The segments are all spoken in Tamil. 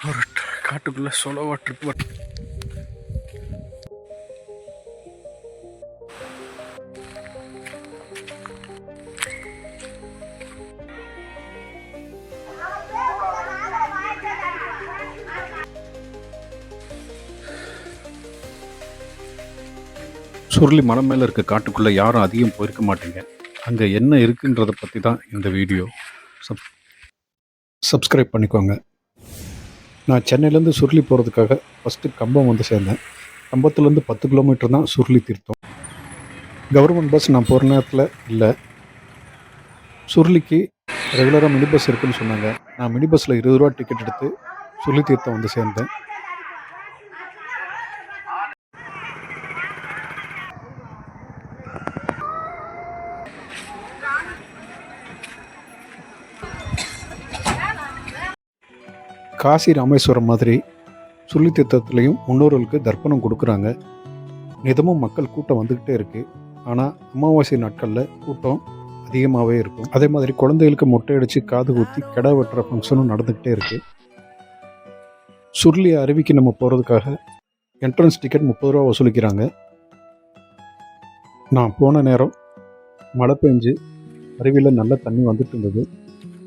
ஒரு காட்டுக்குள்ள சோலோவா ட்ரிப். சுருளி மலை மேலே இருக்க காட்டுக்குள்ளே யாரும் அதிகம் போயிருக்க மாட்டீங்க. அங்கே என்ன இருக்குன்றதை பற்றி தான் இந்த வீடியோ. சப்ஸ்கிரைப் பண்ணிக்கோங்க. நான் சென்னையிலேருந்து சுருளி போகிறதுக்காக ஃபஸ்ட்டு கம்பம் வந்து சேர்ந்தேன். கம்பத்துலேருந்து 10 கிலோமீட்டர் தான் சுருளி தீர்த்தம். கவர்மெண்ட் பஸ் நான் போகிற நேரத்தில் இல்லை. சுருளிக்கு ரெகுலராக மினி பஸ் இருக்குதுன்னு சொன்னாங்க. நான் மினி பஸ்ஸில் 20 ரூபா டிக்கெட் எடுத்து சுருளி தீர்த்தம் வந்து சேர்ந்தேன். காசி ராமேஸ்வரம் மாதிரி சுருளி தீர்த்தத்துலேயும் முன்னோர்களுக்கு தர்ப்பணம் கொடுக்குறாங்க. நிதமும் மக்கள் கூட்டம் வந்துக்கிட்டே இருக்குது. ஆனால் அமாவாசை நாட்களில் கூட்டம் அதிகமாகவே இருக்கும். அதே மாதிரி குழந்தைகளுக்கு மொட்டை அடித்து காது குத்தி கிடா வெட்டுற ஃபங்க்ஷனும் நடந்துக்கிட்டே இருக்குது. சுருளி அருவிக்கு நம்ம போகிறதுக்காக என்ட்ரன்ஸ் டிக்கெட் 30 ரூபா வசூலிக்கிறாங்க. நான் போன நேரம் மழை பெஞ்சு அருவியில் நல்ல தண்ணி வந்துட்டு இருந்தது.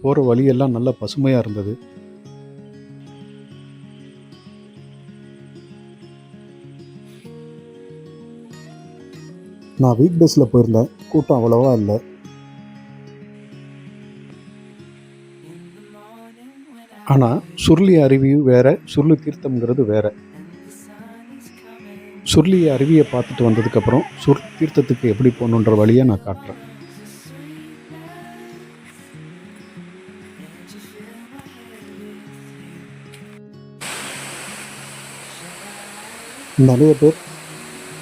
போகிற வழியெல்லாம் நல்ல பசுமையாக இருந்தது. நான் வீக் டேஸில் போயிருந்தேன். கூட்டம் அவ்வளோவா இல்லை. ஆனால் சுருளி அருவி வேறு, சுருளி தீர்த்தம்ங்கிறது வேறு. சுருளி அருவியை பார்த்துட்டு வந்ததுக்கப்புறம் சுருளி தீர்த்தத்துக்கு எப்படி போகணுன்ற வழியை நான் காட்டுறேன். நிறைய பேர்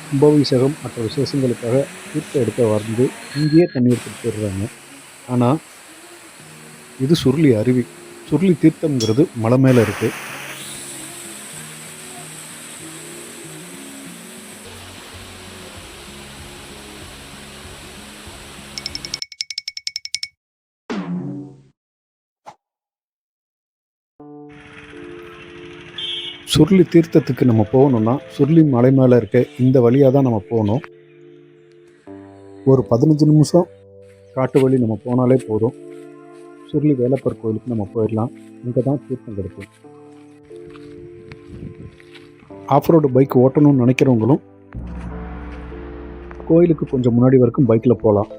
கும்பாபிஷேகம் மற்ற விசேஷங்களுக்காக தீர்த்தம் எடுக்க வந்து இங்கேயே தண்ணி எடுத்துகிட்டு போயிடுறாங்க. ஆனால் இது சுருளி அருவி. சுருளி தீர்த்தம்ங்கிறது மலை மேலே இருக்குது. சுருளி தீர்த்தத்துக்கு நம்ம போகணுன்னா சுருளி மலை மேலே இருக்க இந்த வழியாக தான் நம்ம போகணும். ஒரு 15 நிமிஷம் காட்டு வழி நம்ம போனாலே போதும். சுருளி வேலப்பர் கோயிலுக்கு நம்ம போயிடலாம். இங்கே தான் தீர்த்தம் கிடைக்கும். ஆஃப்ரோடு பைக் ஓட்டணும்னு நினைக்கிறவங்களும் கோயிலுக்கு கொஞ்சம் முன்னாடி வரைக்கும் பைக்கில் போகலாம்.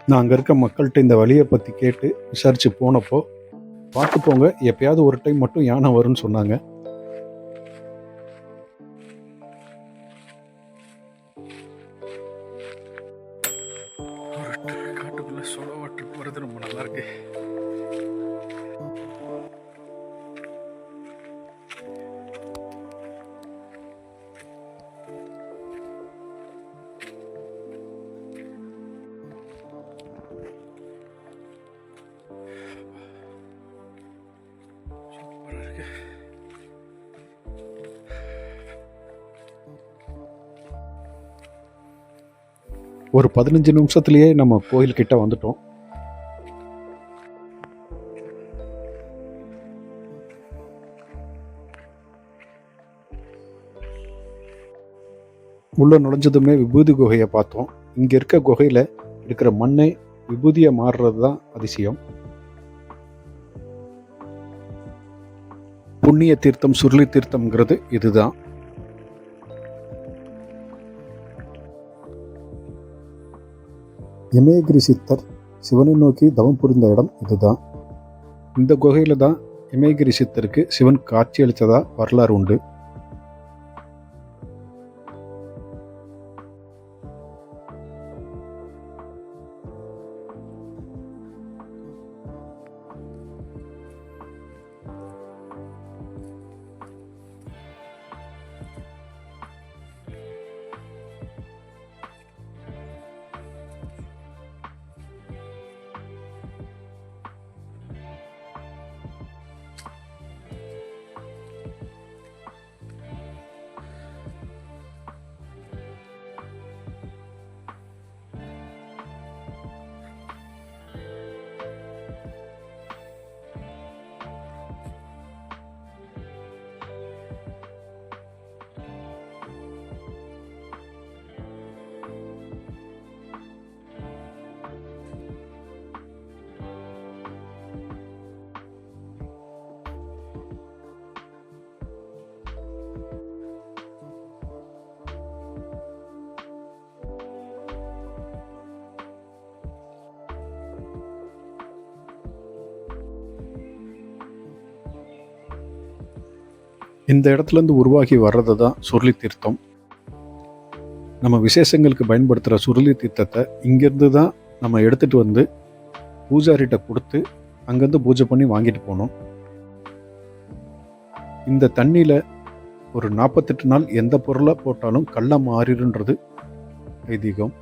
நான் அங்கே இருக்க மக்கள்கிட்ட இந்த வழியை பற்றி கேட்டு விசாரித்து போனப்போ, பார்த்து போங்க, எப்பயாவது ஒரு டைம் மட்டும் யானை வரும்னு சொன்னாங்க. காட்டுக்குள்ள சோலோவா ட்ரிப் வர்றது ரொம்ப நல்லா இருக்கு. ஒரு 15 நிமிஷத்துலேயே நம்ம கோயில்கிட்ட வந்துட்டோம். உள்ள நுழைஞ்சதுமே விபூதி குகையை பார்த்தோம். இங்கே இருக்க குகையில் இருக்கிற மண்ணை விபூதியை மாறுறது தான் அதிசயம். புண்ணிய தீர்த்தம் சுருளி தீர்த்தம்ங்கிறது இதுதான். இமயகிரி சித்தர் சிவனை நோக்கி தவம் புரிந்த இடம் இதுதான். இந்த குகையில தான் இமயகிரி சித்தருக்கு சிவன் காட்சி அளித்ததா வரலாறு உண்டு. இந்த இடத்துலேருந்து உருவாகி வர்றது தான் சுருளி தீர்த்தம். நம்ம விசேஷங்களுக்கு பயன்படுத்துகிற சுருளி தீர்த்தத்தை இங்கேருந்து தான் நம்ம எடுத்துகிட்டு வந்து பூஜாரிகிட்ட கொடுத்து அங்கேருந்து பூஜை பண்ணி வாங்கிட்டு போனோம். இந்த தண்ணியில் ஒரு 48 நாள் எந்த பொருளை போட்டாலும் கள்ளம் மாறிடுன்றது ஐதீகம்.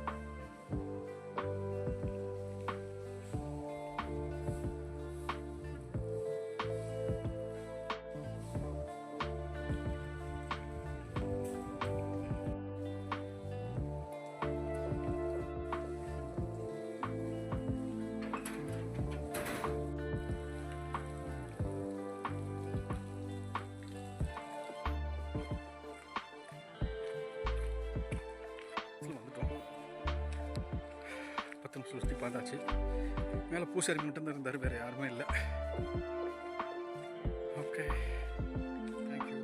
வந்துட்டோம். 10 நிமிஷம் சுற்றி பார்த்தாச்சு. மேலே பூசாரி மட்டும்தான் இருந்தார், வேறு யாருமே இல்லை. Okay, thank you.